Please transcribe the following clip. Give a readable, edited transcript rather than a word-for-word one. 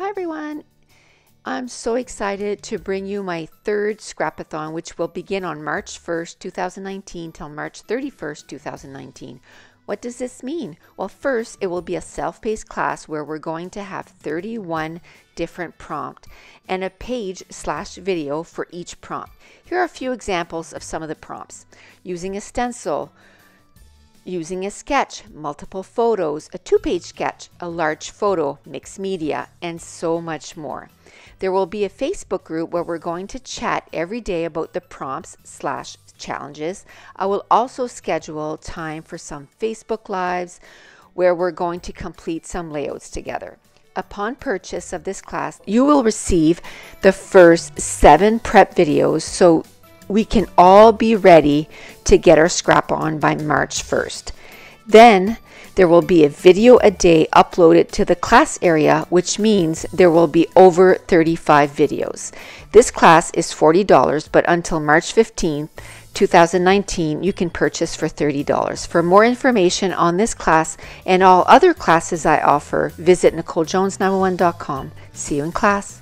Hi everyone! I'm so excited to bring you my third Scrap-A-Thon, which will begin on March 1st, 2019 till March 31st, 2019. What does this mean? Well, first, it will be a self-paced class where we're going to have 31 different prompts and a page/video for each prompt. Here are a few examples of some of the prompts. Using a stencil, using a sketch, multiple photos, a two-page sketch, a large photo, mixed media, and so much more. There will be a Facebook group where we're going to chat every day about the prompts/challenges. I will also schedule time for some Facebook Lives where we're going to complete some layouts together. Upon purchase of this class, you will receive the first 7 prep videos so we can all be ready to get our scrap on by March 1st. Then there will be a video a day uploaded to the class area, which means there will be over 35 videos. This class is $40, but until March 15th, 2019, you can purchase for $30. For more information on this class and all other classes I offer, visit NicoleJones911.com. See you in class.